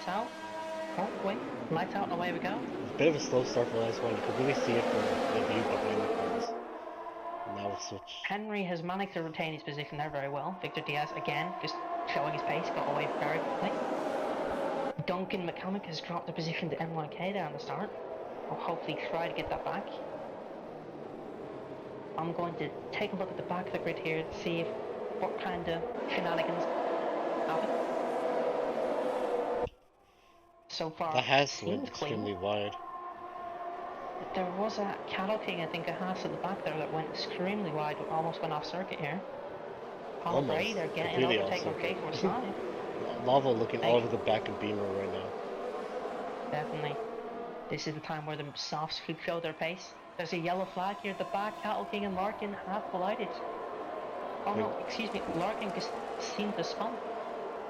lights out. Oh, wait, lights out and away we go. A bit of a slow start for the last one. You could really see it from the view behind the cars. Now we'll switch. Henry has managed to retain his position there very well. Victor Diaz, again, just showing his pace, got away very quickly. Duncan McCormick has dropped the position to NYK there on the start. I'll hopefully try to get that back. I'm going to take a look at the back of the grid here to see what kind of shenanigans happen. So far, The Haas seems went clean. extremely wide. There was a Cattle King, I think, a Haas at the back there that went extremely wide, almost went off circuit here. Paul Bray, they're getting an overtake on K4 side. Lava looking all over the back of Beamer right now. Definitely. This is the time where the softs could show their pace. There's a yellow flag here at the back. Cattle King and Larkin have collided. Oh no, excuse me, Larkin just seemed to spun.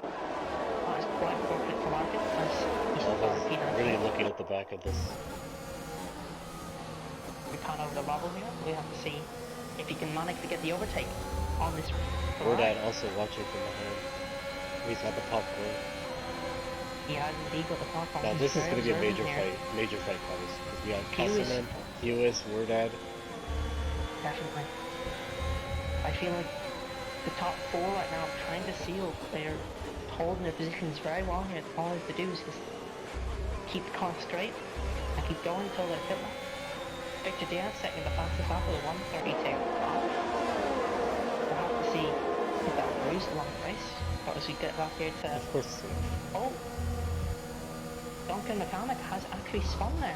That is quite unfortunate for Larkin, as he's Lava's really looking at the back of this. We pan over the bubble here. We have to see if he can manage to get the overtake on this. Wordad also watching from behind. He's got the popcorn. He has indeed got the popcorn. Now this is going to be a major fight, guys. Because we have Kassaman, Hewis, Wordad. Definitely. I feel like the top four right now are trying to seal. They're holding their positions very well here. All they have to do is just keep the car straight and keep going until they're hit lap. Victor Diaz setting the fastest lap with a 1:32. We'll have to see if that moves along the race. But as we get back here to... Of course. Oh! Duncan McCormick has actually spun there.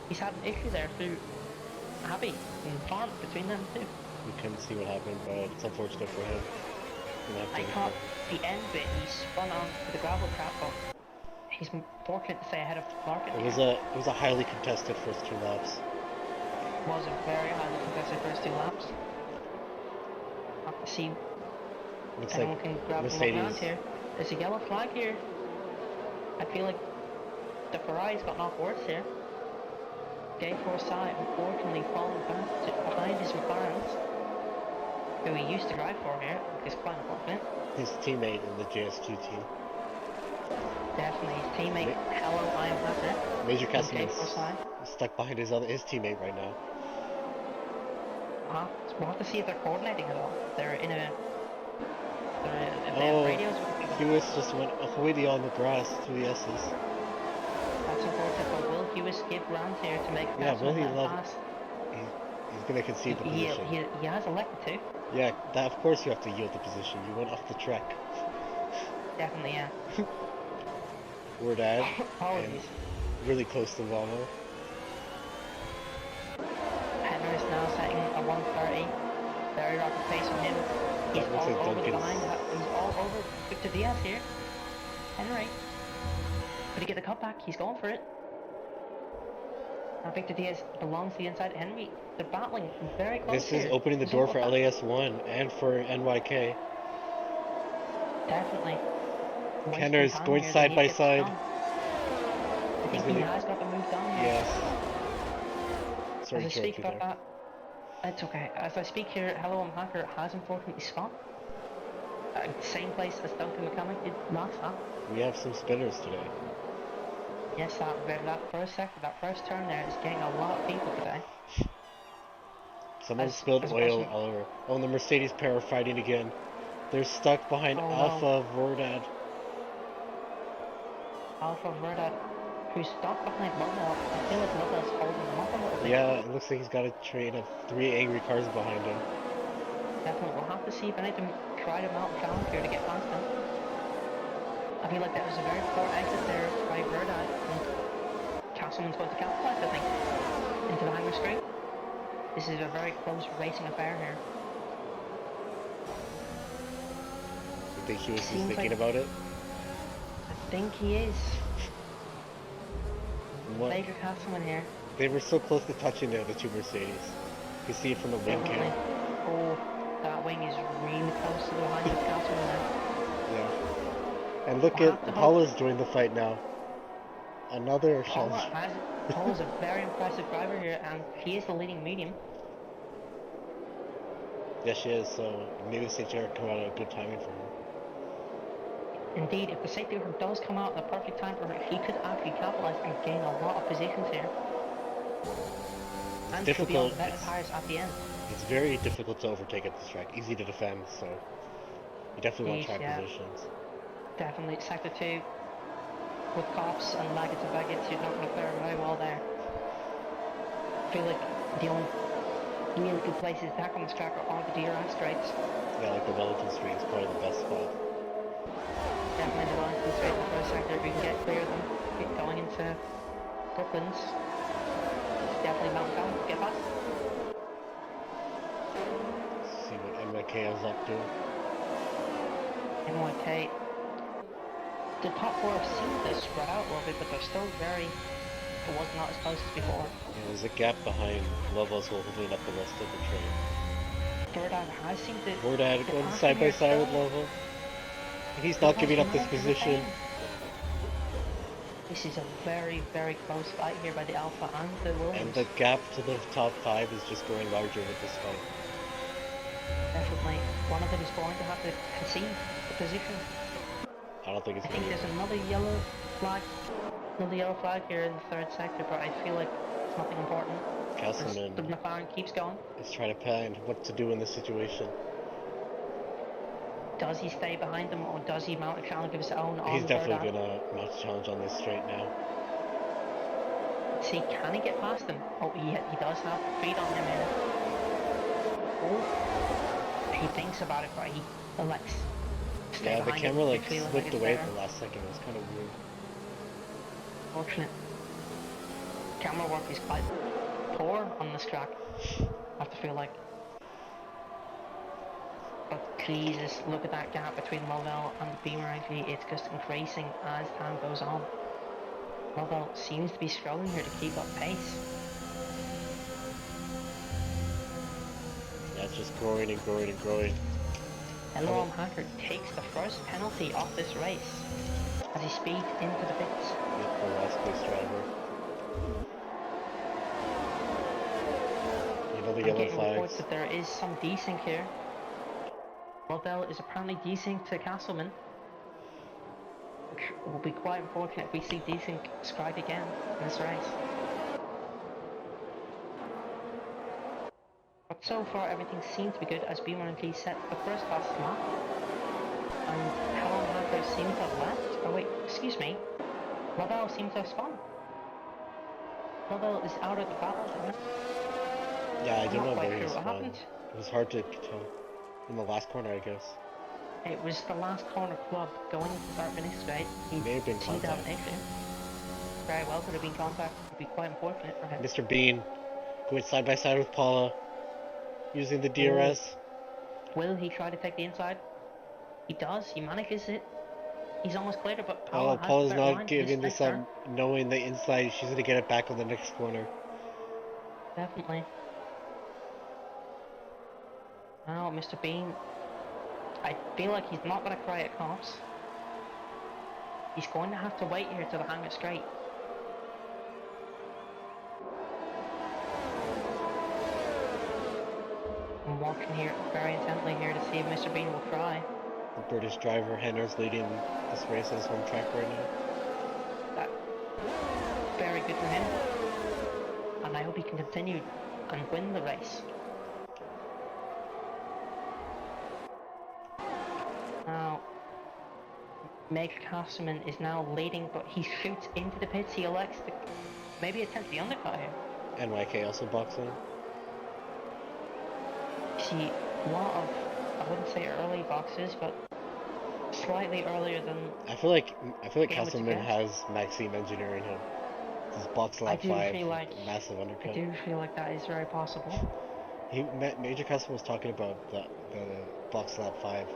He's had an issue there through Abbey and Farm between them two. We couldn't see what happened, but it's unfortunate for him. I caught the end bit, he spun on the gravel trap, but he's fortunate to stay ahead of Larkin. It was a highly contested first 2 laps. It was a very highly contested first 2 laps. Have to see Looks anyone like can grab Mercedes. them around here. There's a yellow flag here. I feel like the Ferrari's got off worse here. J4 side, unfortunately falling back behind his McLarens, who he used to drive for here, which is quite unfortunate. His teammate in the JS2 team. Definitely his teammate, hello, I am Hatter. Major Cassidy's stuck behind his teammate right now. We'll have to see if they're coordinating at all. They're in a... radios. Hewis just went already on the grass through the S's. That's unfortunate, but will Hewis give rounds here to make will he pass? He's gonna concede the position. He has elected to. Yeah, of course you have to yield the position. You went off the track. Definitely, yeah. Wordad. Apologies. Really close to Volvo. Henry is now setting a 1:30. Very rapid pace on him. He's all over the line. He's all over Victor Diaz here. Henry. Could he get the cut back? He's going for it. Now Victor Diaz belongs to the inside. Henry, they're battling very close. This is opening the door for LAS1 and for NYK. Definitely. Kenner's going side by side. I think he has got the move done. Yes. Sorry to speak about that. It's okay. As I speak here, Hello I'm Hacker has unfortunately spun. Same place as Duncan McCormick did last lap. We have some spinners today. Yes, that first turn there is getting a lot of people today. Someone spilled oil all over. Oh, and the Mercedes pair are fighting again. They're stuck behind Alpha Verdad. Alpha Verdad, who's stuck behind Lomo. I feel like Lomo's holding him up a little bit. Yeah, it looks like he's got a train of 3 angry cars behind him. Definitely, we'll have to see if anything try to mount challenge here to get past him. I feel like that was a very poor exit there by Verdad. Castleman's going to capitalize, I think, into the hangar straight. This is a very close racing affair here. You think he was just thinking about it? I think he is. Major Castleman here. They were so close to touching the 2 Mercedes. You can see it from the wing cam. Oh, that wing is really close to the line of Castleman there. Yeah. And look at Paula's joined the fight now. Another challenge. Paula's a very impressive driver here, and he is the leading medium. Yes, she is, so maybe St. Jared come out at a good timing for her. Indeed, if the safety car does come out at the perfect time for him, he could actually capitalize and gain a lot of positions here. It's And he'll be on difficult. the better tires at the end. It's very difficult to overtake at this track. Easy to defend, so you definitely want track positions. Definitely. Sector 2 with cops and maggots and baggets, you're not going to fare very well there. I feel like the only really good places back on this track are the DRS straights. Yeah, like the Wellington Street is probably the best spot. Definitely the Wellington Street in the first sector, if we can get clear of them. Get going into Brooklands. It's definitely Mount Down. Get past. See what MK is up to. NYK. The top four seem to spread out a little bit, but they're still very... It was not as close as before. Yeah, there's a gap behind Lovell's holding up the rest of the train. Burdad has seemed to... Burdad going side by side with Lovell. He's not giving up this position. This is a very, very close fight here by the Alpha and the Williams. And the gap to the top 5 is just growing larger with this fight. Definitely. One of them is going to have to concede the position. I don't think it's going to be. There's another yellow flag. Another yellow flag here in the third sector, but I feel like it's nothing important. Castleman. The McLaren keeps going. Is trying to plan what to do in this situation. Does he stay behind them, or does he mount a challenge of his own? He's definitely gonna mount a challenge on this straight now. See, can he get past them? Oh, he does have feet on him here. Oh, he thinks about it, but he elects. Yeah, the camera like slipped away at the last second. It was kind of weird. Fortunate. Camera work is quite poor on this track. I have to feel like. But Jesus, look at that gap between Lovell and the Beamer. Actually, it's just increasing as time goes on. Lovell seems to be struggling here to keep up pace. Yeah, it's just growing and growing and growing. Elron Hacker takes the first penalty of this race as he speeds into the pits. Yep, the last place driver. You know the yellow flags. Reports that there is some desync here. Lovell is apparently desync to Castleman, which will be quite unfortunate if we see desync scribed again in this race. But so far everything seems to be good as Beamer and T set the first fast lap. And Helen Hacker seems to have left. Oh wait, excuse me. Lovell seems to have spun. Lovell is out of the battle, isn't it? Yeah, I don't know where he what spun. happened. It was hard to tell. In the last corner, I guess. It was the last corner club going into the start-finish straight. He may have been contact. Very well could have been contact. It would be quite unfortunate for him. Mr. Bean going side by side with Paula, using the DRS. Will he try to take the inside? He does. He manages it. He's almost cleared it, but Paula's not giving this up, knowing the inside. She's going to get it back on the next corner. Definitely. Now, Mr. Bean, I feel like he's not going to cry at cops. He's going to have to wait here till the hangar straight. I'm watching here very intently here to see if Mr. Bean will cry. The British driver Henner's leading this race on his home track right now. That, very good for him. And I hope he can continue and win the race. Now, Meg Castleman is now leading, but he shoots into the pits. He elects to maybe attempt the undercut here. NYK also boxing. See, a lot of, I wouldn't say early boxes, but slightly earlier than... I feel like Castleman has Maxime engineering him. This is box lap 5, massive undercut. I do feel like that is very possible. Major Castleman was talking about the box lap 5.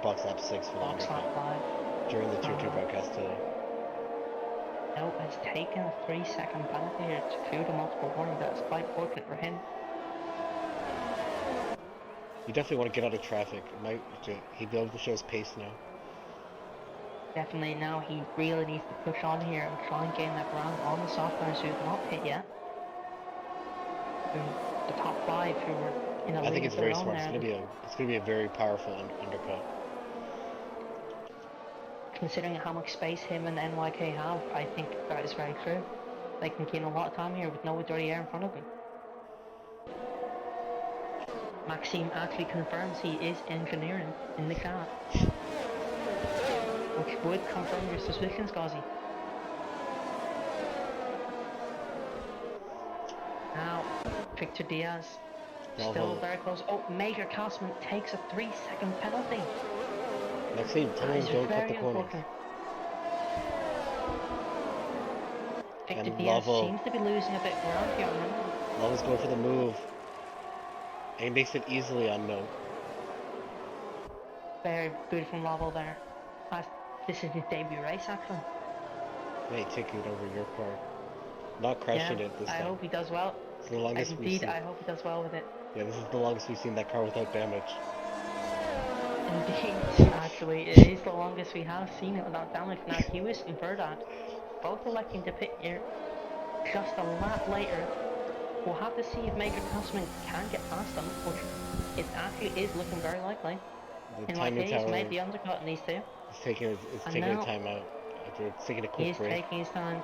Box lap 6 for the undercut during the Tier 2 broadcast today. No, it's taken a 3-second penalty here to clear the multiple warning. That's quite fortunate for him. You definitely want to get out of traffic. He'd be able to show his pace now. Definitely now he really needs to push on here and try and gain that ground on the softwares who have not hit yet. The top 5 who were in a lead. I think it's very smart. It's gonna be a very powerful undercut. considering how much space him and NYK have, I think that is very true. They can gain a lot of time here with no dirty air in front of them. Maxime actually confirms he is engineering in the car, which would confirm your suspicions, Gauzy. Now, Victor Diaz, still very close. Oh, Major Castleman takes a 3-second penalty. Maxime, tell him don't cut the corners. Victor Diaz seems to be losing a bit of ground here on him. Lavo's going for the move. And he makes it easily on no. Very good from Lavo there. This is his debut race, actually. Hey, taking it over your car. Not crashing it this time. I hope he does well. It's the longest we've seen. I hope he does well with it. Yeah, this is the longest we've seen that car without damage. Indeed, actually, it is the longest we have seen it without damage. Now, Hewis and Verdad, both electing to pit here just a lap later. We'll have to see if Major Castleman can get past them, which it actually is looking very likely. The In my timing case, tower made the undercut in these two. It's taking a time out. It's taking a quick break. He's taking his time.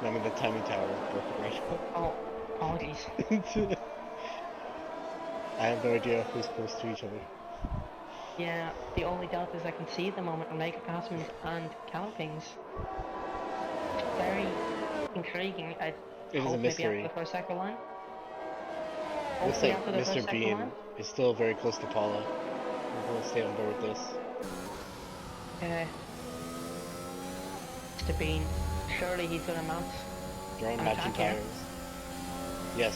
I mean, the timing tower is broken right now. Oh, apologies. I have no idea who's close to each other. Yeah, the only deltas I can see at the moment are Major Castleman's and Calping's. Very intriguing. It is a mystery. Maybe after the first sector line. Looks like Mr. Bean is still very close to Paula. I'm going to stay on board with this. Mr. Bean, surely he's going to mount. They're on matching tires. Yes.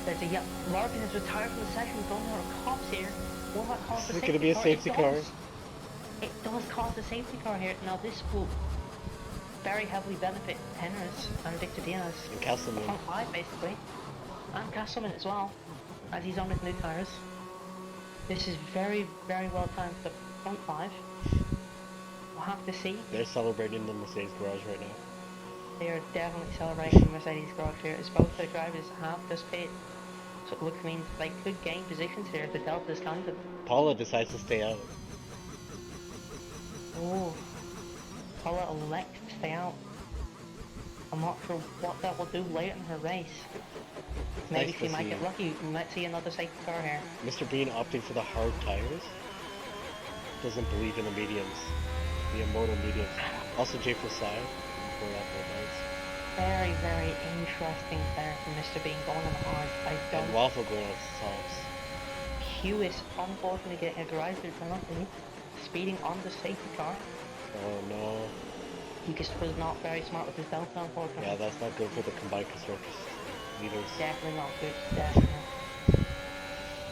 There's a Larkin has retired from the session. Don't know what cops here. Will that cause the safety car? Is it going to be a safety car? It does cause the safety car here. Now this will very heavily benefit Henris and Victor Diaz. And Castleman. Front five basically. And Castleman as well, as he's on his new tyres. This is very, very well timed for the front five. We'll have to see. They're celebrating the Mercedes garage right now. They are definitely celebrating the Mercedes garage here, as both their drivers have just paid. So it looks means they could gain positions here if the delta is counted. Paula decides to stay out. Oh, Paula elects to stay out. I'm not sure what that will do later in her race. Maybe she might get lucky. We might see another safety car here. Mr. Bean opting for the hard tires. Doesn't believe in the mediums. The immortal mediums. Also Jay Forsai. Very, very interesting there from Mr. Bean going on the hard. And Waffle going on softs. Hugh is unfortunately getting a garage penalty. Speeding on the safety car. Oh no. He just was not very smart with his delta, unfortunately. Yeah, that's not good for the combined constructors leaders. Definitely not good, definitely.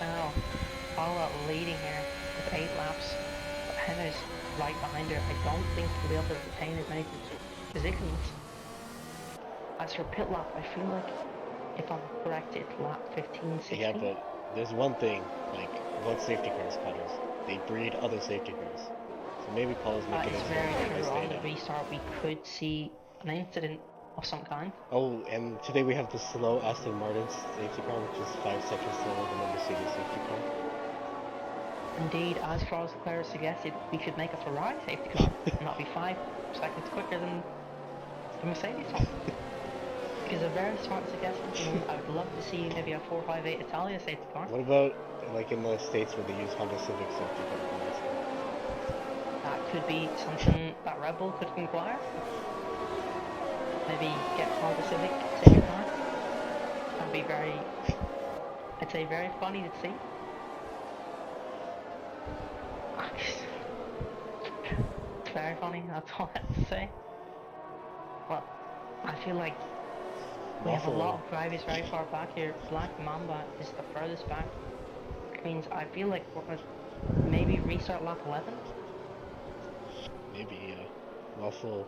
Now, Paula leading here with 8 laps. But Henna's right behind her. I don't think he'll be able to retain as many positions. As for pit lap, I feel like, if I'm correct, it's lap 15, 16. Yeah, but there's one thing, like, about safety cars, Connors. They breed other safety cars. So maybe Paula's making it very true. On the restart, we could see an incident of some kind. Oh, and today we have the slow Aston Martin safety car, which is 5 seconds slower than the Mercedes safety car. Indeed, as Charles Leclerc suggested, we should make a Ferrari safety car, and not be 5 seconds quicker than the Mercedes one. Which is a very smart suggestion. I would love to see maybe a 458 Italia safety car. What about, like, in the States where they use Honda Civic safety cars? That could be something that Red Bull could inquire. Maybe get Honda Civic safety car. That'd be very, I'd say very funny to see. It's very funny, that's all I have to say. Well, I feel like we have a lot of drivers very far back here. Black Mamba is the furthest back. Which means I feel like we're going to maybe restart lap 11. Maybe, yeah. Waffle.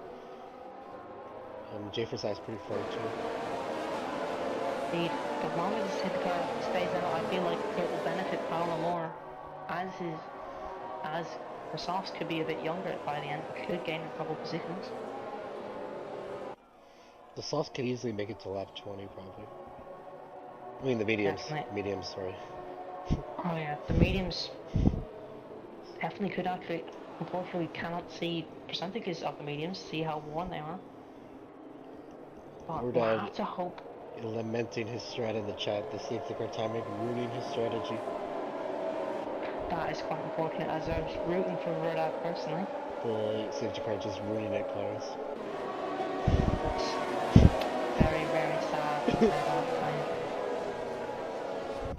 Jay Forsai's pretty far too. Indeed, as long as the safety car stays out, I feel like it will benefit Paula more. As her softs could be a bit younger by the end, could gain a couple positions. The softs could easily make it to lap 20 probably. I mean the mediums. Definitely. Mediums, sorry. Oh yeah, the mediums definitely could actually. unfortunately we cannot see percentages of the mediums, see how worn they are. But we'll Dad have to hope. lamenting his strat in the chat. The safety car timing ruining his strategy. That is quite unfortunate, as I was rooting for Rudad personally. The safety car just ruining it, cars. Very, very sad to hear that.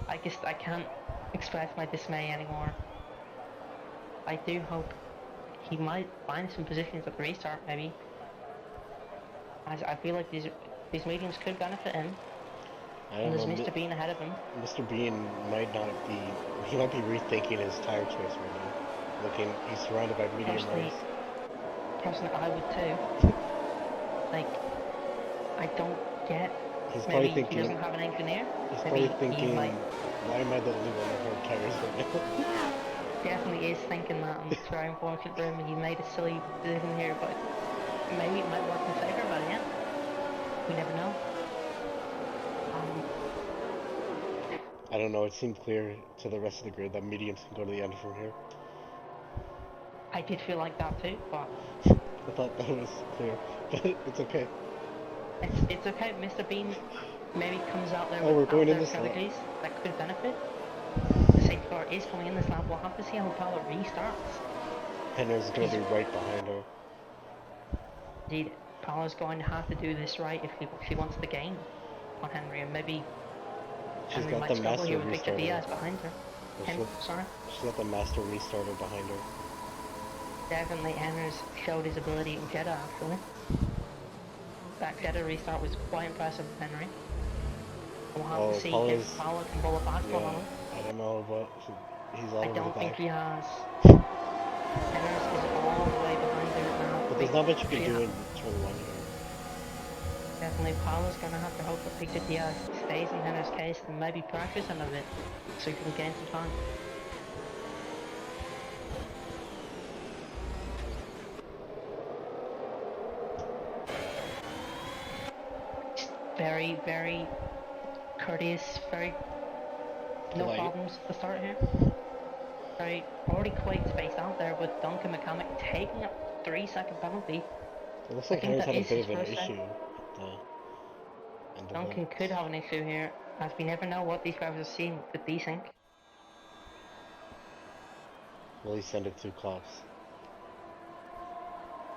I guess I can't express my dismay anymore. I do hope he might find some positions at the restart, maybe. As I feel like these mediums could benefit him. And there's Mr. Bean ahead of him. Mr. Bean might not be. He might be rethinking his tire choice right now. He's surrounded by medium rays. Personally, I would too. Like, I don't get. He's maybe probably thinking. He doesn't have an engineer. He's probably thinking, why am I the only one with hard tires right now? Definitely is thinking that, and it's very unfortunate for him. He made a silly decision here, but maybe it might work in favour by the end. We never know. I don't know, it seemed clear to the rest of the grid that mediums can go to the end from here. I did feel like that too, but... I thought that was clear, but it's okay. It's okay, Mr. Bean maybe comes out there we're going in this strategies that could benefit. The safety car is coming in this lap, we'll have to see how Paolo restarts. Henner's going to be right behind her. Indeed, Paolo's going to have to do this right if she wants the gain on Henry, and maybe... She's Henry got might the struggle master here with Victor restarter. Diaz behind her. She's got the master restarter behind her. Definitely Henry's showed his ability in Jeddah actually. That Jeddah restart was quite impressive with Henry. We'll have to see if Paolo can bowl a fastball on him. I don't know, but he's all over the back. I don't think he has. Henry's is all the way behind her now. But there's not much you can do in turn 1 here. Definitely, Paolo's going to have to hope that Victor Diaz stays in Henry's case and maybe practice him a bit so he can gain some time. Very, very courteous, very no problems at the start here. Very already quite spaced out there with Duncan McCormick taking a 3-second penalty. It looks like Henry's had a bit of an issue. Duncan could have an issue here, as we never know what these drivers are seeing with desync. Will he send it to Klops?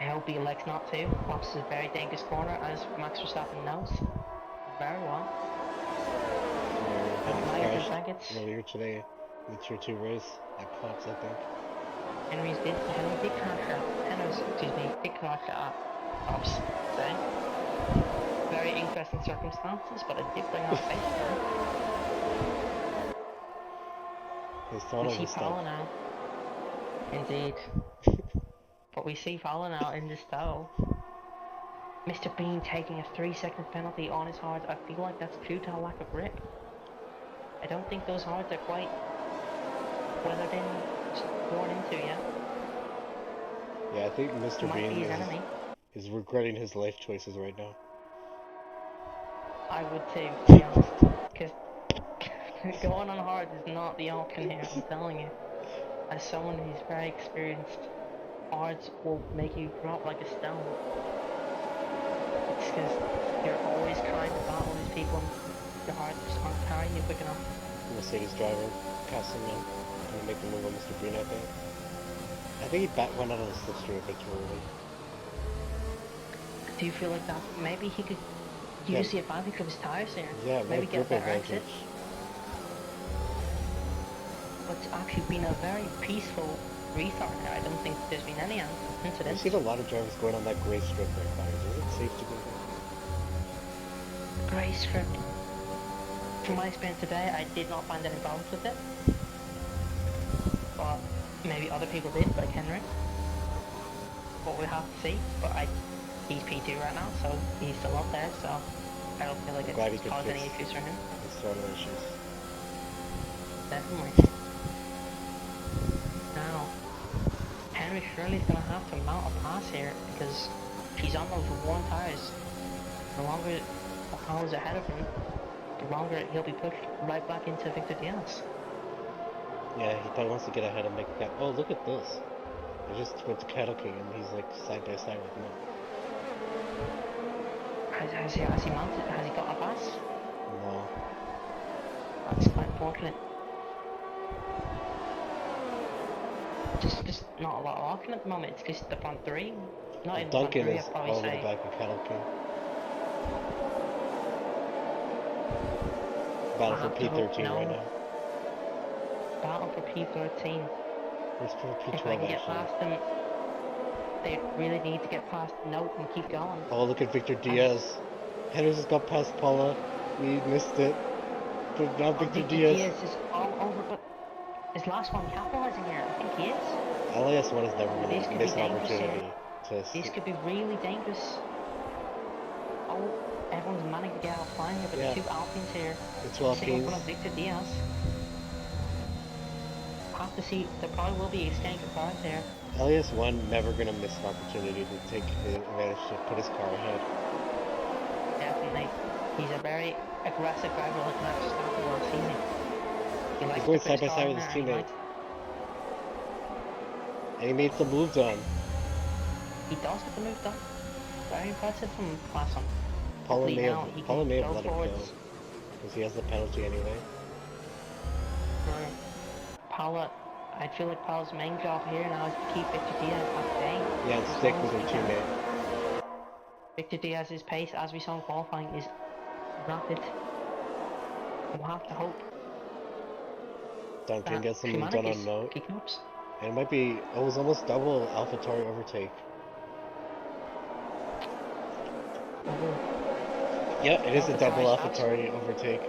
I hope he elects not to. Klops is a very dangerous corner, as Max Verstappen knows very well. Earlier today, in the Tier 2 race at Klops, I think. Henry did crash at Klops today. Very interesting circumstances, but it did bring out safety. We see Paolo now. Indeed. But we see Paolo now in the stall. Mr. Bean taking a 3-second penalty on his hards. I feel like that's due to a lack of grip. I don't think those hards are quite weathered in, worn into yet. Yeah, I think Mr. Bean is regretting his life choices right now. I would too, to be honest, because going on hard is not the option here, I'm telling you. As someone who's very experienced, hards will make you drop like a stone. It's because you're always trying to battle these people and your hards just aren't carrying you quick enough. Mercedes driver, passing him, going to make the move on Mr. Bean, I think. I think he went out of the slipstream a bit too early. Do you feel like that? Maybe he could use the advantage of his tires here. Yeah, maybe get a better exit. But it's actually been a very peaceful restart here. I don't think there's been any incidents. I've seen a lot of drivers going on that grey strip there, guys. Is it safe to go there? Grey strip. From my experience today, I did not find any problems with it. But maybe other people did, like Henry. But we'll have to see. But he's P2 right now, so he's still up there, so I don't feel like it's caused any issues for him. It's sort of issues. Definitely. Now, Henry surely is going to have to mount a pass here, because he's on those worn tires. The longer Paolo's ahead of him, the longer he'll be pushed right back into Victor Diaz. Yeah, he probably wants to get ahead and make that. Oh, look at this. I just went to Cattle King and he's like side by side with me. Has he mounted? Has he got a pass? No. That's quite unfortunate. Just not a lot of walking at the moment. It's just the front three. Not even the front Duncan three, is I'd probably all the way say. back with Cattle King. Battle for P13 right now. Battle for P13. Where's for P12 If I can get actually? past them, they really need to get past Note and keep going. Oh, look at Victor Diaz. Henry just got past Paula. We missed it. But now Victor Diaz. Diaz is all over, but his last one capitalizing here. I think he is. LAS1 is never going to miss an dangerous opportunity to This could be really dangerous. Oh, everyone's managing to get out flying here, but yeah. two Alpines here. The 2 Alpines. One of Victor Diaz. Have to see, there probably will be exchange of cars there. LAS1 never going to miss an opportunity to take advantage to put his car ahead. Definitely. He's a very aggressive driver like Max Verstappen last season. He's going side by side with his teammate. And he made some moves on. He does get the move done. Very impressive from last one. Paula may have let him go. Because he has the penalty anyway. Paula, I feel like Paula's main job here now is to keep Victor Diaz at bay. Yeah, and stick with her teammate. Victor Diaz's pace, as we saw in qualifying, is rapid. We'll have to hope. Duncan gets some move done on Note. And it might be, it was almost double AlphaTauri overtake. Yeah, it is a double AlphaTauri overtake.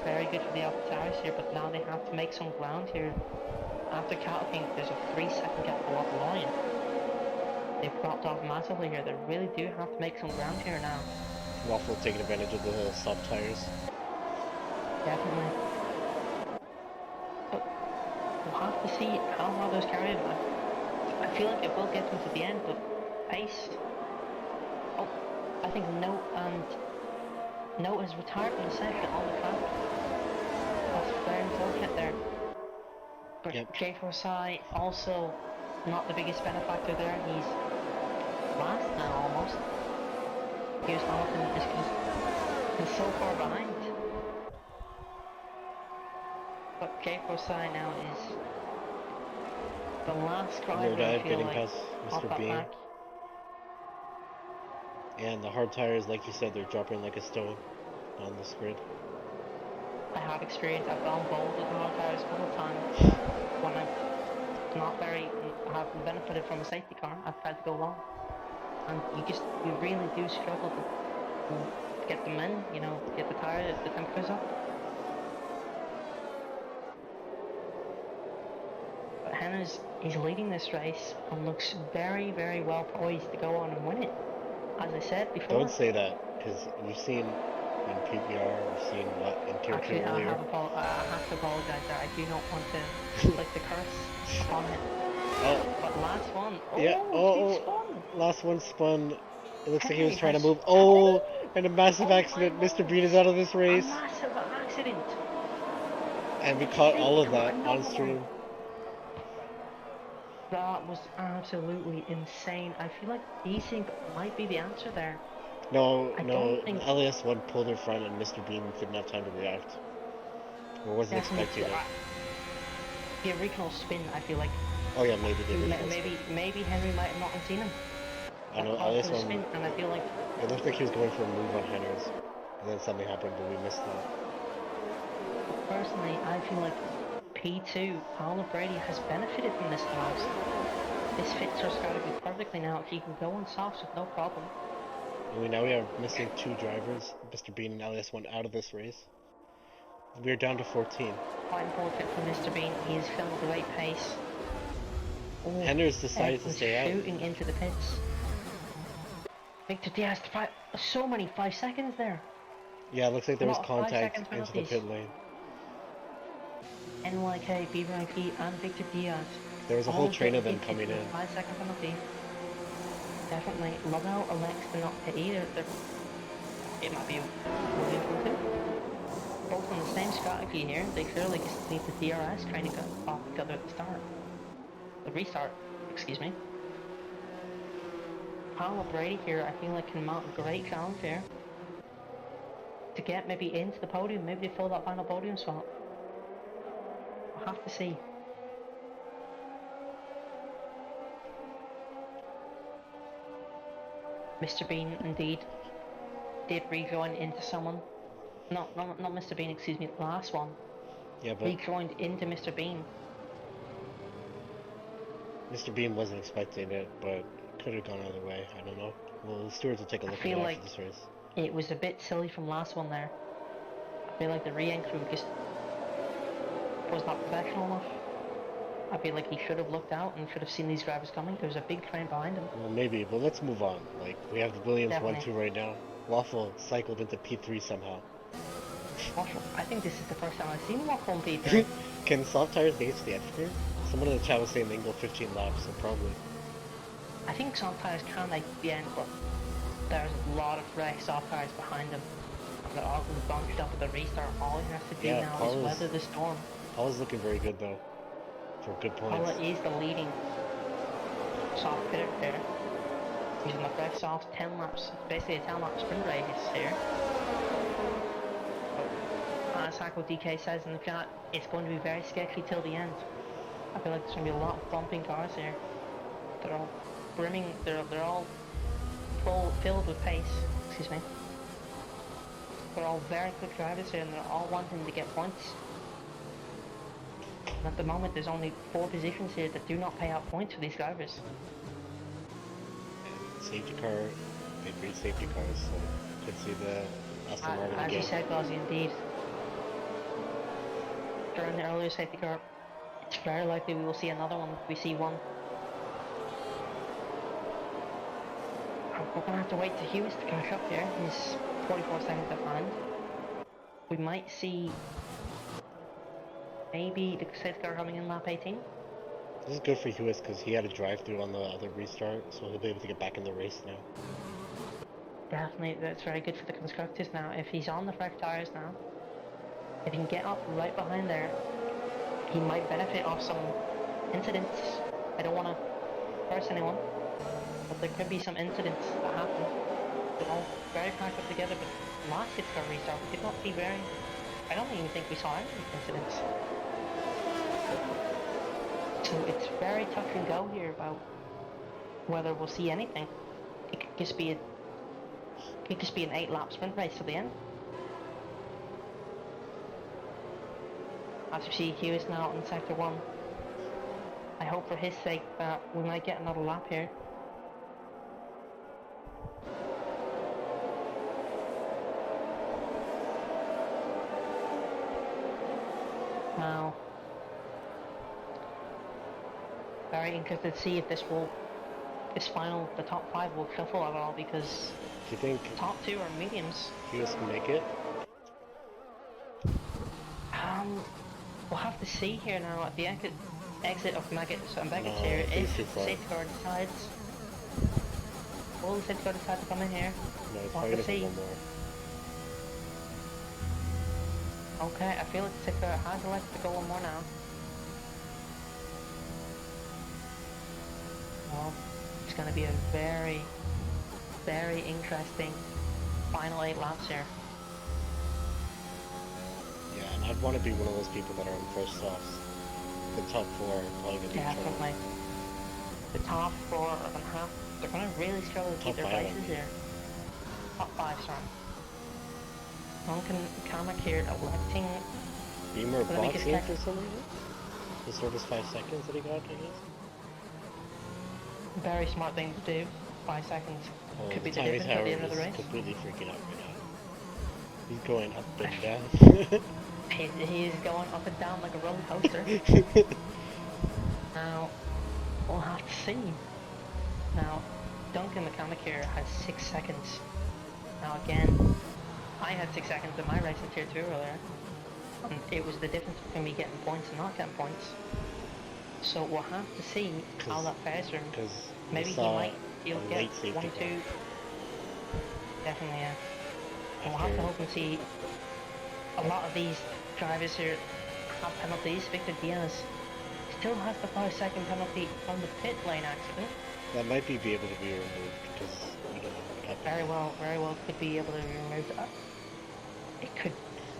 Very good for the AlphaTauris here, but now they have to make some ground here. After Cattle King, there's a 3-second gap below the line. They've dropped off massively here. They really do have to make some ground here now. Waffle taking advantage of the soft tires. Definitely. But we'll have to see how hard those carry them. I feel like it will get them to the end, but pace. Oh, I think Note has retired from the session on the track. That's very unfortunate there. But yep. Jay Forsai also not the biggest benefactor there. He's last now almost. Here's Hamilton is so far behind. But Jay Forsai now is the last driver getting like, past Mr. Bean. Back. And the hard tires, like you said, they're dropping like a stone on this grid. I have experience. I've gone bold with the hard tires a couple of times. When I haven't benefited from a safety car, I've tried to go long. And you really do struggle to get them in, get the tire, the temperatures up. But Henna's, he's leading this race and looks very, very well poised to go on and win it. As I said before. Don't say that, because you've seen in PPR, we've seen what in Tier 2 earlier. I have to apologize there. I do not want to like the curse upon it. Oh. But last one. Last one spun. It looks like he was trying to move. Oh, and a massive accident. Mr. Bean is out of this race. A massive accident. And we caught all of that on stream. That was absolutely insane. I feel like desync might be the answer there. No, LAS1 pulled in front and Mr. Bean didn't have time to react. Or wasn't expecting it. The original spin, I feel like. Oh yeah, maybe they maybe Henry might have not seen him. I know, LAS1, spin, and I feel like it looked like he was going for a move on Henry's. And then something happened, but we missed that. Personally, I feel like P2, Paul Brady has benefited from this the most. This fits our strategy perfectly now. If you can go on softs with no problem. And now we are missing 2 drivers, Mr. Bean and LAS1, out of this race. We're down to 14. Quite important for Mr. Bean. He is filling the right pace. Oh, Henry's decided to stay out. Shooting into the pits. Victor Diaz, so many 5 seconds there. Yeah, it looks like there was contact into the pit lane. NYK, BBIP, and Victor Diaz. There was a whole train of them coming in. 5-second penalty. Definitely. Lovell elects to not hit either. It might be a too. Both on the same strategy here. They clearly just need the DRS trying to get off together at the start. the restart, excuse me. Paolo Brady here, I feel like can mount a great challenge here. To get maybe into the podium, maybe to fill that final podium spot. We'll have to see. Mr. Bean indeed did rejoin into someone. Not Mr. Bean, excuse me, the last one. Yeah, but rejoined into Mr. Bean. Mr. Bean wasn't expecting it, but could have gone either way. I don't know. Well, the stewards will take a look at it after this race. It was a bit silly from last one there. I feel like the re-entry just was not professional enough. I feel like he should have looked out and should have seen these drivers coming. There was a big train behind him. Well, maybe, but let's move on. Like, we have the Williams 1-2 right now. Waffle cycled into P3 somehow. Waffle, I think this is the first time I've seen Waffle in P3. Can soft tires gauge the extra? Someone in the chat was saying they can go 15 laps, so probably. I think soft tires can make the end, but there's a lot of fresh soft tires behind him. They're all going to bunched up at the restart. All he has to do now is weather the storm. Paula's looking very good though, for good points. Paula is the leading soft fitter there. Using the fresh soft 10 laps, basically a 10 lap sprint race here. As Hako DK says in the chat, it's going to be very sketchy till the end. I feel like there's going to be a lot of bumping cars here. They're all brimming, they're all filled with pace, excuse me. They're all very quick drivers here and they're all wanting to get points. And at the moment there's only 4 positions here that do not pay out points for these drivers. Safety car, they breed safety cars, so you can see the Aston Martin again. As you said, Gauzy, indeed. During the earlier safety car, it's very likely we will see another one if we see one. We're going to have to wait to Hughes to catch up here. He's 44 seconds behind. We might see maybe the safety car coming in lap 18. This is good for Hughes because he had a drive-through on the other restart, so he'll be able to get back in the race now. Definitely, that's very good for the constructors now. If he's on the fresh tyres now, if he can get up right behind there, he might benefit off some incidents. I don't want to curse anyone, but there could be some incidents that happen. They're all very packed up together, but last safety car restart we did not see I don't even think we saw any incidents. So it's very touch and go here about whether we'll see anything. It could just be an 8-lap sprint race to the end. As we see Hughes now in sector 1. I hope for his sake that we might get another lap here. Now, very interested to see if the top 5 will shuffle at all, because do you think the top 2 are mediums. Hughes can make it? We'll have to see here now at the exit of Maggots and Beckett's here. If the safety car decides, will the safety car decide to come in here? No, it's probably gonna come one more. Okay, I feel like the safety car has elected to go one more now. Well, it's going to be a very, very interesting final 8 laps here. Yeah, and I'd want to be one of those people that are in first softs. The top 4 are probably going to be definitely. The top 4 are going to have, they're going to really struggle to keep their places here. Top 5, sorry. Duncan Kamek here electing... Beamer boxing for some reason? The service 5 seconds that he got, I guess? Very smart thing to do. 5 seconds could be the difference at the end of the race. Completely freaking out right now. He's going up and down. He is going up and down like a roller coaster. Now, we'll have to see. Now, Duncan Mechanic here has 6 seconds. Now again, I had 6 seconds in my race in Tier 2 earlier. And it was the difference between me getting points and not getting points. So we'll have to see how that fares for him. Maybe he'll get 1-2. Definitely, yeah. And we'll have to hope and see. A lot of these drivers here have penalties. Victor Diaz is still has the 5-second penalty from the pit lane accident. That might be able to be removed because we don't know what happened. Very well could be able to be removed. It could.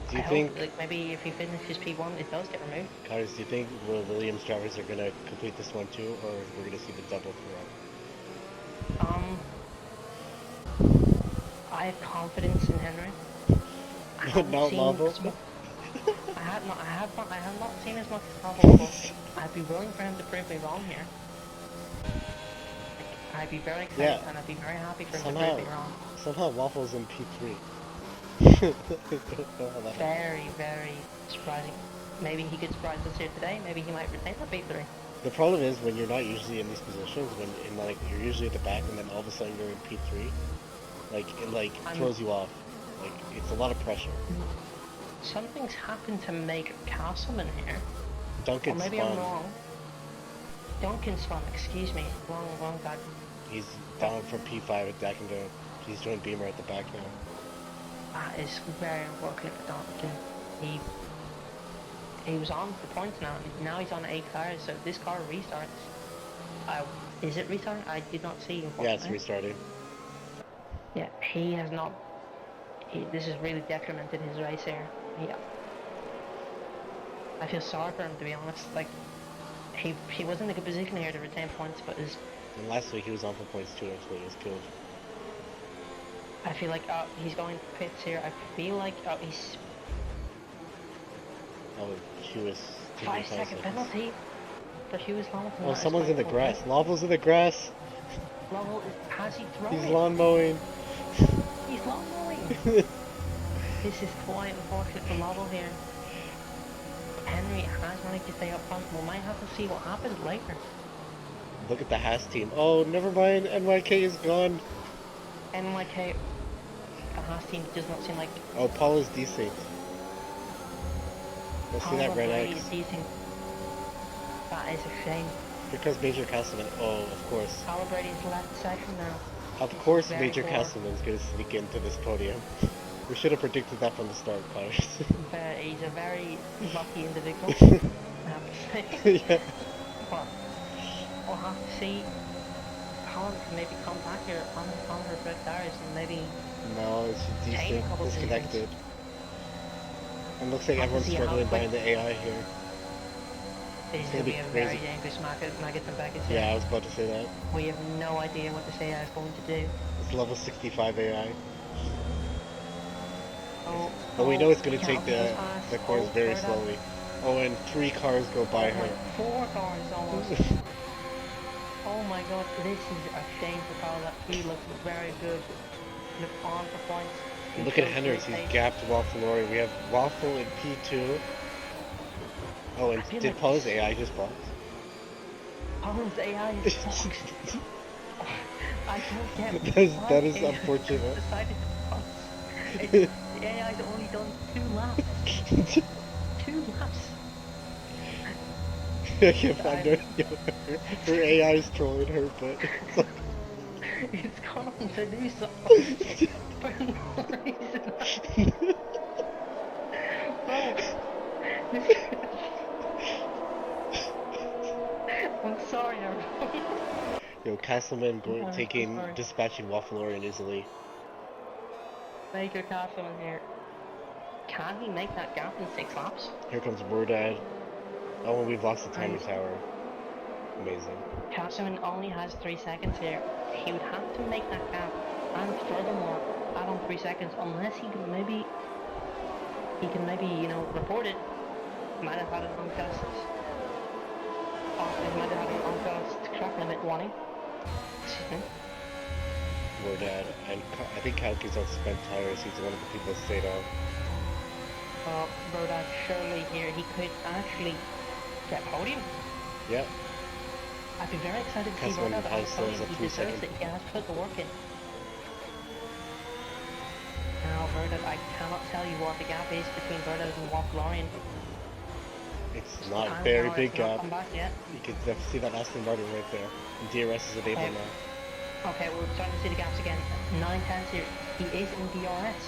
Do you I think, hope, like, maybe if he finishes P1, it does get removed. Connors, do you think Williams drivers are gonna complete this one too, or we're gonna see the double throw? I have confidence in Henry. Not Marvel. I have not seen as much as Marvel, but I'd be willing for him to prove me wrong here. I'd be very excited and I'd be very happy for him to prove me wrong. Somehow Waffle's in P3. Very, very surprising. Maybe he could surprise us here today. Maybe he might retain that P3. The problem is when you're not usually in these positions, when you're usually at the back and then all of a sudden you're in P3, it throws you off. Like, it's a lot of pressure. Something's happened to make Castleman here. Duncan or maybe spun. I'm wrong. Duncan spun, excuse me. Wrong guy. He's down from P5 at back into. He's doing Beamer at the back now. That is very unfortunate for Duncan. He was on the points now. Now he's on 8 cars, so this car restarts. Is it restarting? I did not see. Yeah, it's restarting. Yeah, he has not. This has really detrimented his race here. Yeah. I feel sorry for him, to be honest. Like, he was in a good position here to retain points, but his. And last week he was on for points too, actually. He was killed. I feel like he's going pits here. I feel like he's. Oh, Hughes. 5-second penalty for Hughes Lovell. Oh, someone's in the grass. Lovell's in the grass. Lovell has he thrown He's it? lawn mowing. He's lawn mowing. This is quite unfortunate for Lovell here. Henry has managed to stay up front. We might have to see what happens later. Look at the Haas team. Oh, never mind. NYK is gone. NYK, the Haas team does not seem like. Oh, Paul is decent. Let's see that red X. That is a shame. Here comes Major Castleman. Oh, of course. Howard Brady's left section now. Of course, Major Castleman's going to sneak into this podium. We should have predicted that from the start, Connors. He's a very lucky individual, I have to say. Yeah. But we'll have to see how can maybe come back here on her red tires and maybe. No, it's decent. Disconnected. And looks like Have to everyone's see struggling how behind the AI here. It's going to be a very dangerous maggot and back. Yeah, I was about to say that. We have no idea what this AI is going to do. It's level 65 AI. But we know it's going to take the corners very slowly. Oh, and 3 cars go by her. 4 cars almost. Oh my god, this is a shame for Carl. He looks very good. Look on for points. Look at Hendricks, he's gapped Waffle Lorry. We have Waffle in P2. Oh, and did Paul's AI just box? Paul's AI is boxed. I don't get that is unfortunate. Decided to box. The AI's only done 2 laps. 2 laps. I can't find her. Her AI is trolling her, but it's like... It's gone to do something for no reason. I'm sorry, everyone. Yo, Castleman dispatching Waffle Lorry easily. Major Castleman here. Can he make that gap in 6 laps? Here comes Murdad. Oh, and we've lost the timing tower. Amazing. Castleman only has 3 seconds here. He would have to make that gap, and furthermore, add on 3 seconds, unless he can maybe, report it. Might have had an uncast. He might have had an uncast track limit warning. Excuse me. Murdad, and I think Kalki's on spent tires. He's one of the people that stayed on. Murdad surely here, he could actually get podium. Yep. I'd be very excited to see Murdad on podium. He deserves it. He has put the work in. Now, Murdad, I cannot tell you what the gap is between Murdad and Waffle Lorry. It's not a very big gap. You can definitely see that Aston Martin right there. And DRS is enabled now. Okay, we're starting to see the gaps again. 9 tenths here. He is in DRS.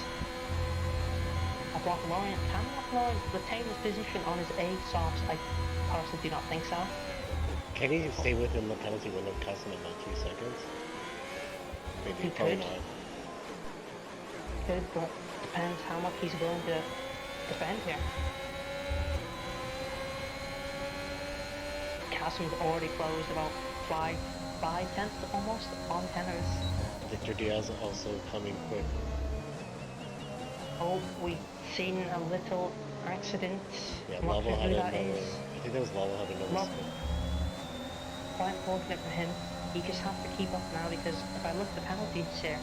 A Waffle-Lorian. Can Waffle-Lorian retain his position on his A softs? I personally do not think so. Can he stay within the penalty window of Custom in about 3 seconds? Maybe, probably not. Could, but depends how much he's willing to defend here. Castle's already closed about 5/10 almost on Tenors. Victor Diaz also coming quick. Oh, we've seen a little accident. Yeah, I'm not Lavo sure had who that another. is. I think that was Lavo having another Lavo. spin. Quite fortunate for him. He just has to keep up now because if I look at the penalties here,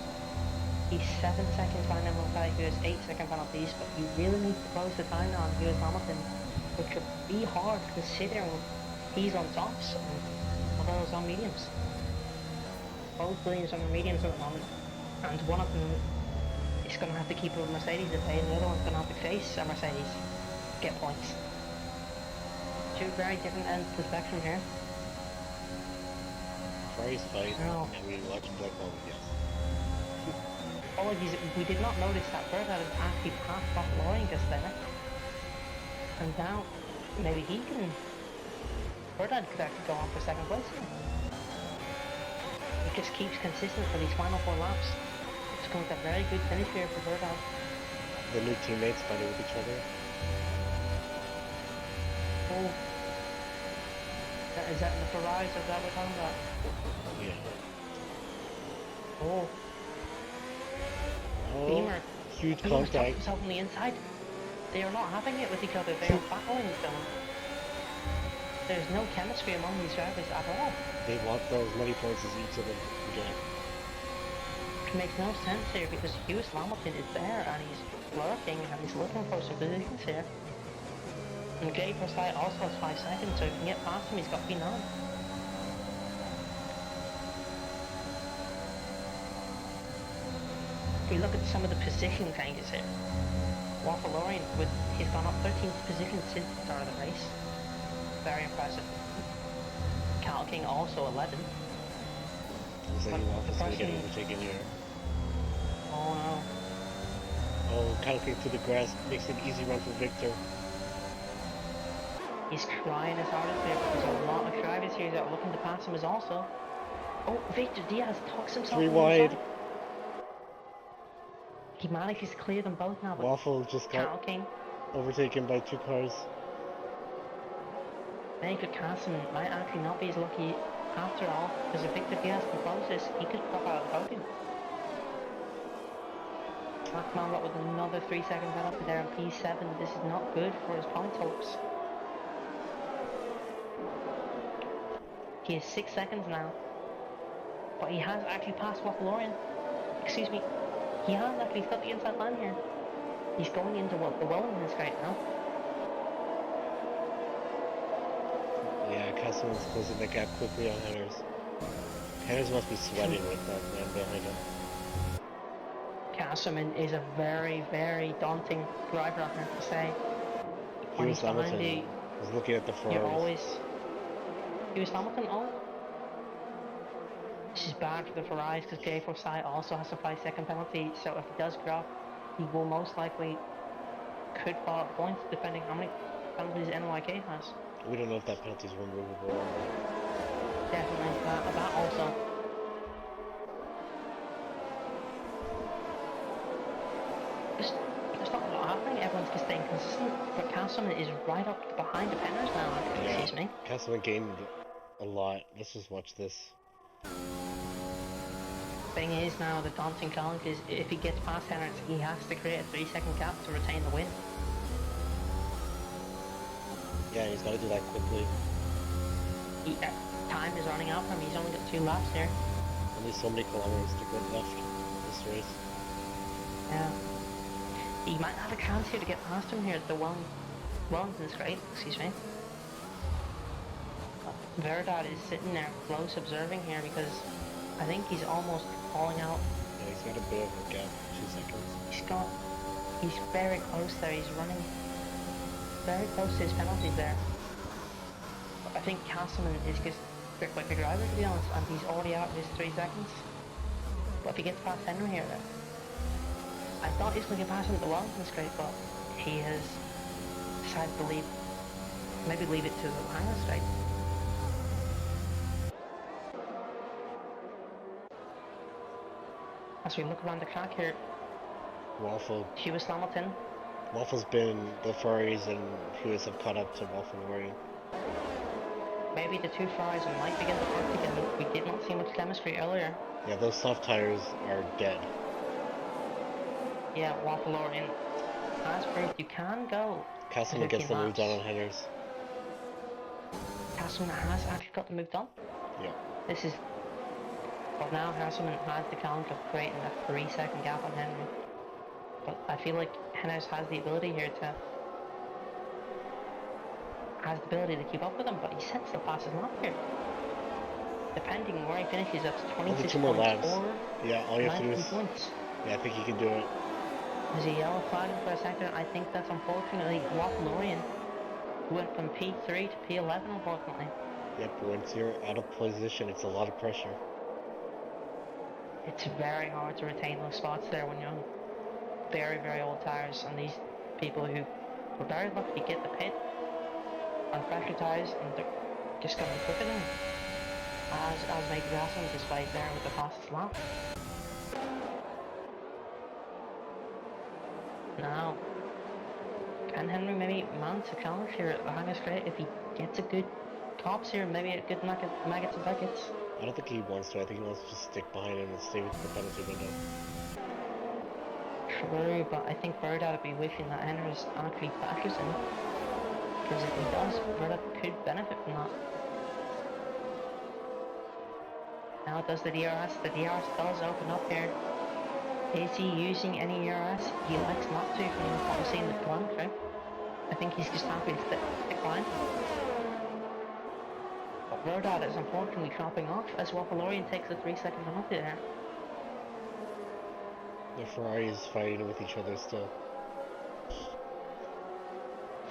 he's 7 seconds behind him on guy who has 8-second penalties, but you really need to close the time on Lewis Hamilton, which would be hard considering he's on tops and Lavo's on mediums. Both Williams on mediums at the moment, and one of them is going to have to keep up with Mercedes if they, and the other one's going to have to face a Mercedes to get points. Two very different ends of the spectrum here. Ferrari's fight, No. and we watched Black Ball, yes. Apologies, we did not notice that Bird had actually passed Waffle-Lorian just there. And now, maybe he can... Birdad could actually go on for second place here. He just keeps consistent for these final 4 laps. It's going to be a very good finish here for Birdad. The new teammates fighting with each other. Oh. Is that in the Ferrari? Is that what we're talking about? Yeah. Oh. Oh, Beamer. huge Beamer's tucked contact. himself on the inside. They are not having it with each other. They are battling them. There's no chemistry among these drivers at all. They want those money points as each of them get. Which makes no sense here because Lewis Hamilton is there and he's lurking and he's looking for some positions here. And Gay Forsyth also has 5 seconds, so if he can get past him, he's got P9. If we look at some of the position changes here, Waffle-Lorian, he's gone up 13th position since the start of the race. Very impressive. Cal King also 11. Looks like But he wants the to get person- overtaken here. Oh no. Oh, kind of to the grass, makes it an easy run for Victor. He's trying his hardest here, but there's a lot of drivers here that are looking to pass him as also. Oh, Victor Diaz tucks himself 3 on the wide. side. He manages to clear them both now, but Waffle just Carol got King, overtaken by 2 cars. David Carson might actually not be as lucky after all, because if Victor Diaz can close this, he could pop out of the podium. McMahon got with another 3-second penalty there on P7. This is not good for his point hopes. He has 6 seconds now, but he has actually passed Waffle-Lorian. Excuse me, he has actually got the inside line here. He's going into what the Wellington straight now. Yeah, Castleman's closing the gap quickly on Henners. Henners must be sweating with that man behind him. Castleman is a very, very daunting driver, I have to say. When Lewis he's behind Hamilton you, was looking at the you're Ferraris. always... Lewis Hamilton, oh. This is bad for the Ferraris because Gay Forsyth also has a 5-second penalty, so if he does drop, he will most likely could fall out points depending how many penalties NYK has. We don't know if that penalty is removable or not. Definitely, that also. There's not a lot happening, everyone's just staying consistent, but Castleman is right up behind the Penners now, excuse me. Castleman gained a lot. Let's just watch this. Thing is now, the daunting challenge is if he gets past Henrich, he has to create a 3-second gap to retain the win. Yeah, he's got to do that quickly. Time is running out for him, he's only got 2 laps here. Only so many kilometers to go left this race. Yeah. He might have a chance here to get past him here at the Wellington straight, excuse me. Verdad is sitting there close observing here because I think he's almost falling out. Yeah, he's got a bit of a gap, 2 seconds. He's very close there, he's running very close to his penalties there. But I think Castleman is just a bit quicker driver to be honest, and he's already out of his 3 seconds. But if he gets past Henry here, I thought he was going to get past him at the Wellington straight, but he has decided to maybe leave it to the hangar straight. As we look around the track here, Lewis Hamilton. Waffle's been the Ferraris and Lewis have caught up to Waffle Warrior. Maybe the two Ferraris might begin to work together. We did not see much chemistry earlier. Yeah, those soft tires are dead. Yeah, Waffle Warrior has proved you can go. Castleman gets the move done on headers. Castleman has actually got the move done. Yeah. This is... Well, now Castleman has the challenge of creating a 3-second gap on Henry. But I feel like Henry has the ability here to... to keep up with him, but he sets the fastest lap here. Depending on where he finishes, that's 26 2 more points laps. or Yeah, all you have to do is... points. Yeah, I think he can do it. There's a yellow flag for a second. I think that's unfortunately Waffle who went from P3 to P11, unfortunately. Yep, once you're out of position, it's a lot of pressure. It's very hard to retain those spots there when you're on very, very old tires, and these people who were very lucky to get the pit on pressure tires, and they're just going quicker than as maybe Grasson displayed there with the fastest lap. Now, can Henry maybe mount a challenge here at the hangar straight if he gets a good tops here, maybe a good maggots and buckets? I don't think he wants to. I think he wants to just stick behind him and stay with the penalty window. True, but I think Burdad would be wishing that Henry's actually backers him. Because if he does, Burdad could benefit from that. Now does the DRS. The DRS does open up here. Is he using any DRS? He likes not to from what we've seen the telemetry. I think he's just happy to stick behind. But Burdad is unfortunately chopping off as Waffalorian takes a 3-second penalty there. The Ferraris fighting with each other still.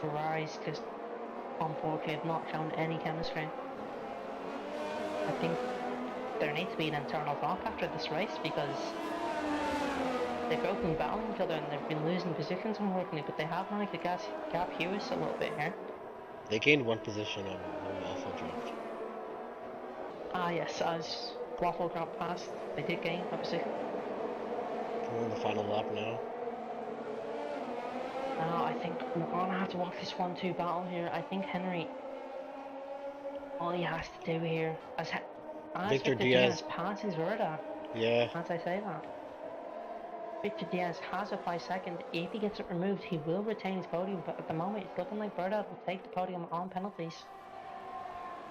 Ferraris just unfortunately have not shown any chemistry. I think there needs to be an internal talk after this race because they've both been battling each other and they've been losing positions unfortunately, but they have managed to gap Hughes a little bit here. They gained 1 position on Waffle dropped. Ah yes, as Waffle dropped past, they did gain a position. We're in the final lap now. Now I think we're going to have to watch this 1-2 battle here. I think Henry, all he has to do here, as Victor Diaz passes Verda. Yeah. As I say that. Victor Diaz has a 5-second. If he gets it removed, he will retain his podium, but at the moment it's looking like Verda will take the podium on penalties.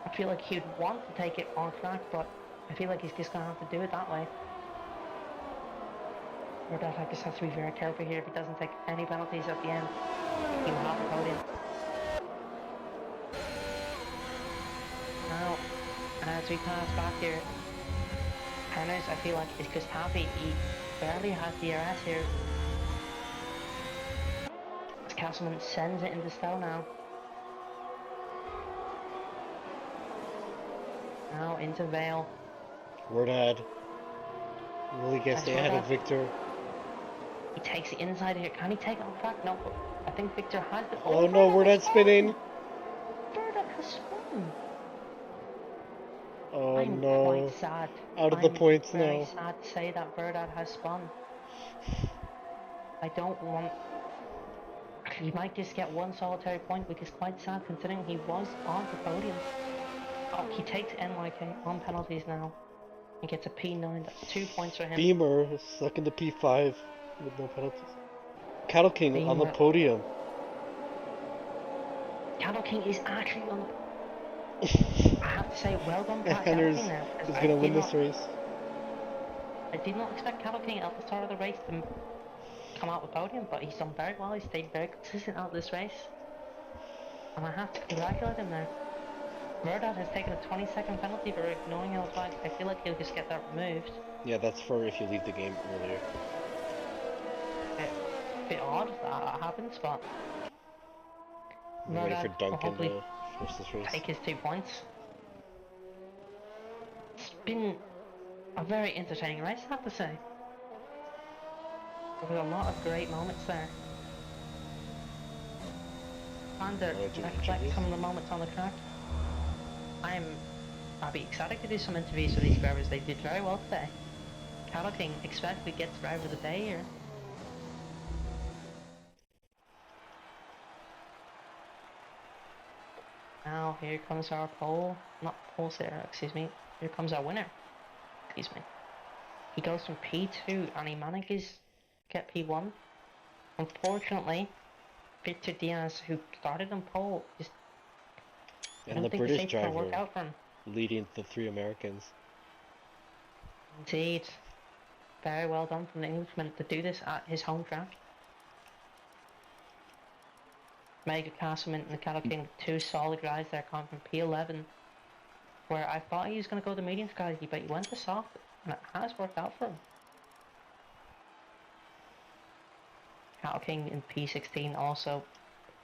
I feel like he'd want to take it on track, but I feel like he's just going to have to do it that way. Verda just has to be very careful here. If he doesn't take any penalties at the end, he will have the podium. Now, as we pass back here, Henry's, I feel like, is just happy. He barely has DRS here. As Castleman sends it into Stowe now. Now into Vale. Wordad. Will he get stay ahead of Victor? He takes the inside here. Can he take it on track? No, but I think Victor has the... Oh no, Wordad spinning! Burdad has spun! Oh I'm no. quite sad. Out of the points now. I'm very sad to say that Burdad has spun. I don't want... He might just get 1 solitary point, which is quite sad considering he was on the podium. Oh, he takes NYK on penalties now. He gets a P9, that's 2 points for him. Beamer is stuck into P5 with no penalties. Cattle King Beamer on the podium. Cattle King is actually on the... I have to say, well done Cattle Henry's King there. is going to win this race. I did not expect Cattle King at the start of the race to come out with podium, but he's done very well. He stayed very consistent out of this race. And I have to congratulate him there. Murdoch has taken a 20-second penalty for ignoring yellow flag. I feel like he'll just get that removed. Yeah, that's for if you leave the game earlier. Bit odd that happens, but Ready for Duncan to finish this race. Take his 2 points. It's been a very entertaining race, I have to say. There were a lot of great moments there. plan to interviews? recollect some of the moments on the track. I'll be excited to do some interviews with these drivers. They did very well today. Cattle King expect we get driver of the day here. Now here comes our not pole sitter, excuse me. Here comes our winner. Excuse me. He goes from P2 and he manages to get P1. Unfortunately, Victor Diaz, who started on pole, just I don't And the think British the safety car driver worked out for him. leading the 3 Americans. Indeed. Very well done from the Englishman to do this at his home track. Mega Castleman and the Cattle King, 2 solid rides there, coming from P11, where I thought he was going to go the medium strategy, but he went to soft, and it has worked out for him. Cattle King in P16 also,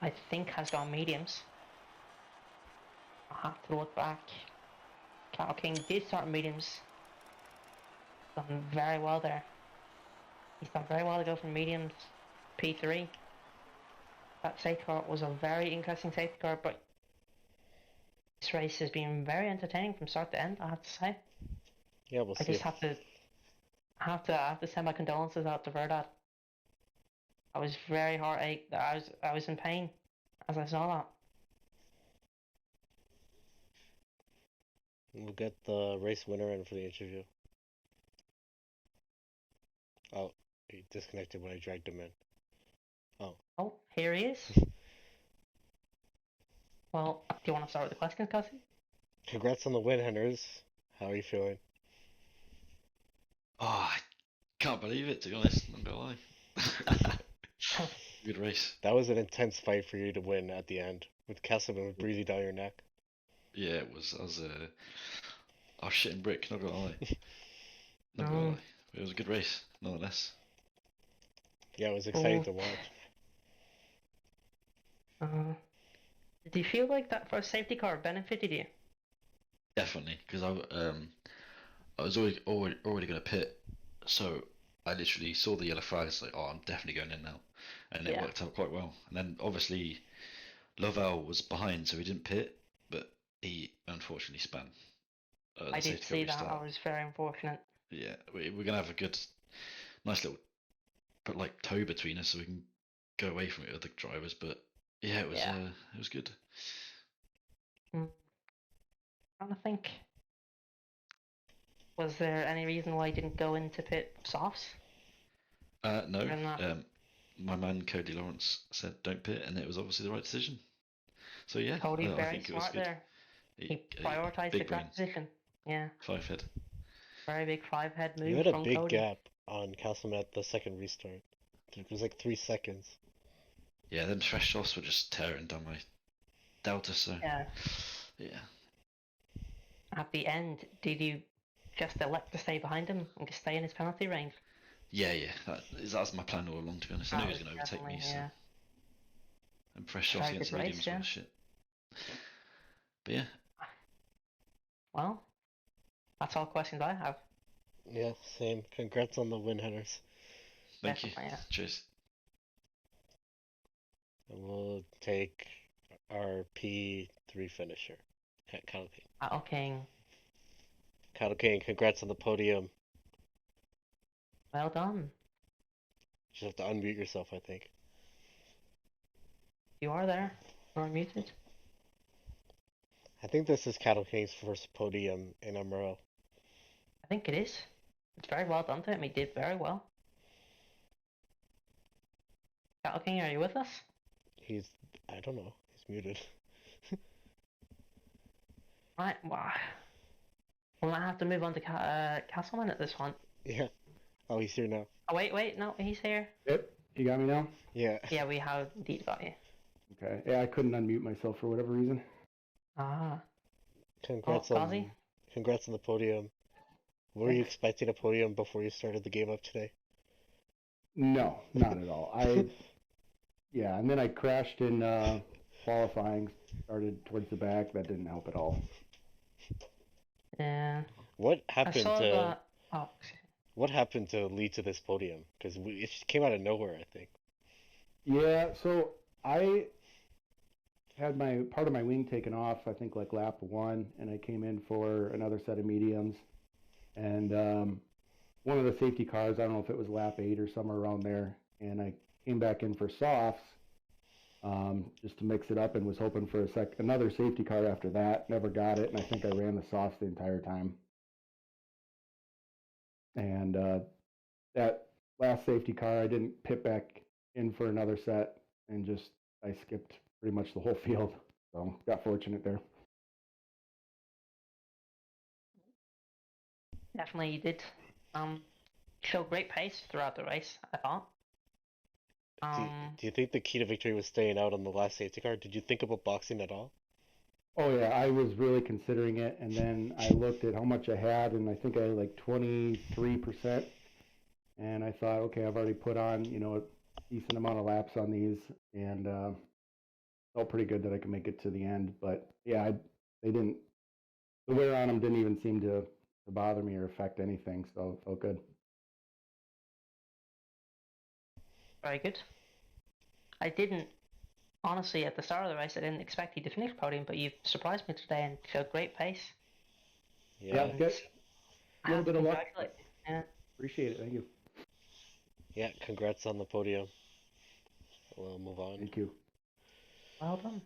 I think, has gone mediums. I'll have to look back. Cattle King did start mediums. Done very well there. He's done very well to go from mediums P3. That safety car was a very interesting safety car, but this race has been very entertaining from start to end, I have to say. Yeah, we'll see. I just have to send my condolences out to Verdad. I was very heartached. I was in pain as I saw that. We'll get the race winner in for the interview. Oh, he disconnected when I dragged him in. Oh, here he is. Well, do you want to start with the questions, Cassie? Congrats on the win, Henrys. How are you feeling? Oh, I can't believe it, to be honest. Not gonna lie. Good race. That was an intense fight for you to win at the end, with Castleman breathing down your neck. Yeah, it was. I was shitting brick. Not gonna lie. Not gonna lie. It was a good race, nonetheless. Yeah, it was exciting to watch. Did you feel like that first safety car benefited you? Definitely, because I was already gonna pit, so I literally saw the yellow flags. Like, oh, I'm definitely going in now, and it worked out quite well. And then obviously, Lovell was behind, so he didn't pit, but he unfortunately spun. I did see that. I was very unfortunate. Yeah, we're gonna have a good, nice little, but like toe between us, so we can go away from it with the drivers. But yeah, it was good. I'm trying to think. Was there any reason why you didn't go into pit softs? No. My man Cody Lawrence said don't pit, and it was obviously the right decision. So yeah, Cody, I very think it was smart good. there. He prioritized the track position. Yeah. 5 head. Very big 5-head move. You had a from big Cody. gap on Castleman at the second restart. It was like 3 seconds. Yeah, them fresh shots were just tearing down my delta. So yeah. At the end, did you just elect to stay behind him and just stay in his penalty range? Yeah. That was my plan all along, to be honest. I knew he was going to overtake me, so. And fresh shots against mediums was shit. But yeah. Well, that's all questions I have. Yeah, same. Congrats on the win, Henrys. Thank you. Yeah. Cheers. And we'll take our P3 finisher, Cattle King. Cattle King. Cattle King, congrats on the podium. Well done. You just have to unmute yourself, I think. You are there. You're unmuted. I think this is Cattle King's first podium in MRL. I think it is. It's very well done to him. He did very well. Cattle King, are you with us? I don't know. He's muted. Right, wow. We might have to move on to Castleman at this point. Yeah. Oh, he's here now. Oh, wait, no, he's here. Yep. You got me now? Yeah. Yeah, we have indeed got you. Okay. Yeah, I couldn't unmute myself for whatever reason. Ah. Congrats on the podium. Were you expecting a podium before you started the game up today? No, not at all. Yeah, and then I crashed in qualifying, started towards the back. That didn't help at all. Yeah. What happened What happened to lead to this podium? Because it just came out of nowhere, I think. Yeah, so I had my part of my wing taken off, I think like lap one, and I came in for another set of mediums. And one of the safety cars, I don't know if it was lap eight or somewhere around there, and I came back in for softs just to mix it up, and was hoping for another safety car after that. Never got it, and I think I ran the softs the entire time. And that last safety car, I didn't pit back in for another set, and just I skipped pretty much the whole field. So got fortunate there. Definitely you did. Show great pace throughout the race, I thought. Do you think the key to victory was staying out on the last safety car? Did you think about boxing at all? Oh yeah, I was really considering it, and then I looked at how much I had, and I think I had like 23%. And I thought, okay, I've already put on, a decent amount of laps on these, and felt pretty good that I could make it to the end. But yeah, they didn't. The wear on them didn't even seem to bother me or affect anything, so it felt good. Very good. I didn't, honestly, at the start of the race, I didn't expect you to finish podium, but you surprised me today and showed great pace. Yeah, Yeah. get a little bit of luck. Yeah. Appreciate it. Thank you. Yeah, congrats on the podium. We'll move on. Thank you. Well done.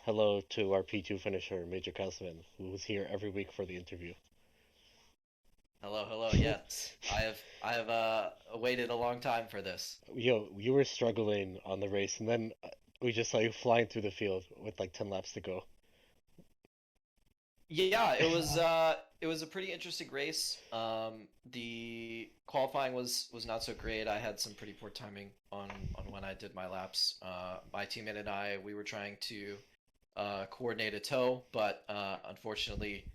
Hello to our P2 finisher, Major Castleman, who's here every week for the interview. Hello. Yes, I have waited a long time for this. Yo, you were struggling on the race, and then we just saw you flying through the field with like 10 laps to go. Yeah, it was a pretty interesting race. The qualifying was not so great. I had some pretty poor timing on when I did my laps. My teammate and I, we were trying to coordinate a tow, but unfortunately,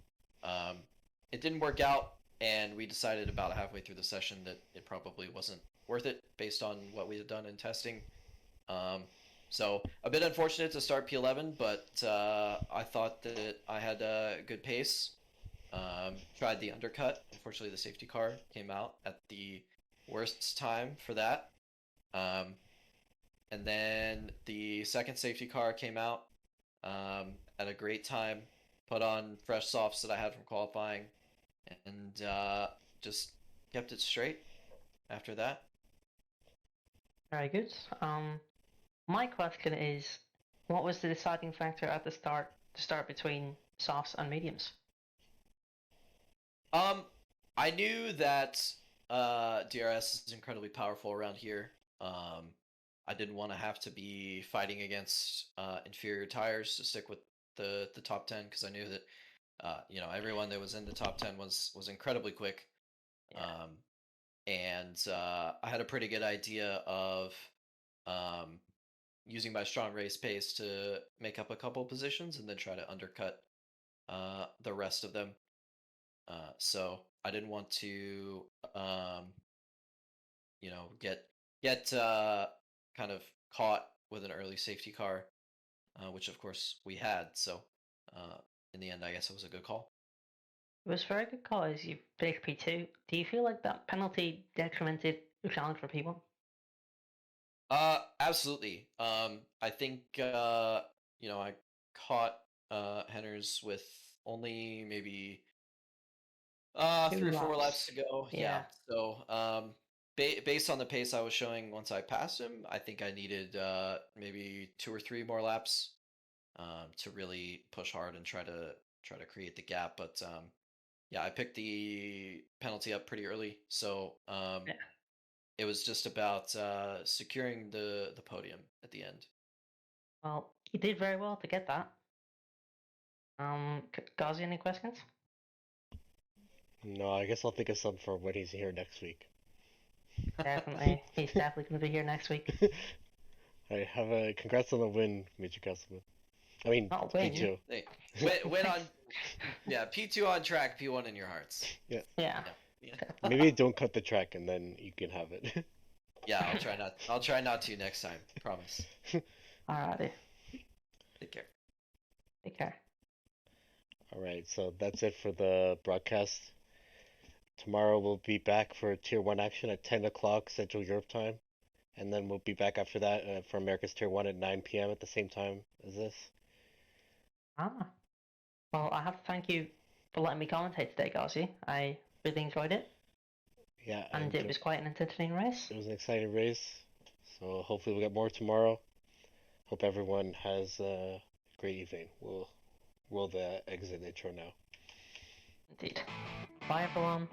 it didn't work out, and we decided about halfway through the session that it probably wasn't worth it based on what we had done in testing. So a bit unfortunate to start P11, but I thought that I had a good pace. Tried the undercut. Unfortunately, the safety car came out at the worst time for that. And then the second safety car came out at a great time. Put on fresh softs that I had from qualifying, and just kept it straight after that. Very good. My question is, what was the deciding factor at the start to start between softs and mediums? I knew that DRS is incredibly powerful around here. I didn't want to have to be fighting against inferior tires to stick with the top 10, because I knew that everyone that was in the top 10 was incredibly quick. Yeah. And I had a pretty good idea of using my strong race pace to make up a couple positions and then try to undercut the rest of them. So I didn't want to, get kind of caught with an early safety car, which of course we had. So in the end, I guess it was a good call. It was a very good call as you finished P2. Do you feel like that penalty detrimented your challenge for P1? Absolutely. I think I caught Henners with only maybe 3 or 4 laps to go. Yeah. So based on the pace I was showing once I passed him, I think I needed maybe 2 or 3 more laps to really push hard and try to create the gap. But yeah, I picked the penalty up pretty early, so Yeah. it was just about securing the podium at the end. Well, you did very well to get that. Gazi, any questions? No, I guess I'll think of some for when he's here next week. Definitely. He's definitely going to be here next week. Alright, have a congrats on the win, Major Castleman. I mean, Not win. P2. Hey, win on, yeah, P2 on track, P1 in your hearts. Yeah. Yeah. Maybe don't cut the track and then you can have it. Yeah, I'll try not to next time. Promise. Alrighty. Take care. Take care. Alright, so that's it for the broadcast. Tomorrow we'll be back for Tier 1 action at 10 o'clock Central Europe time. and then we'll be back after that for America's Tier 1 at 9 p.m. at the same time as this. Ah. Well, I have to thank you for letting me commentate today, Gazi. I really enjoyed it. Yeah, And it was quite an entertaining race. It was an exciting race. So hopefully we'll get more tomorrow. Hope everyone has a great evening. We'll roll the exit intro now. Indeed. Bye, everyone.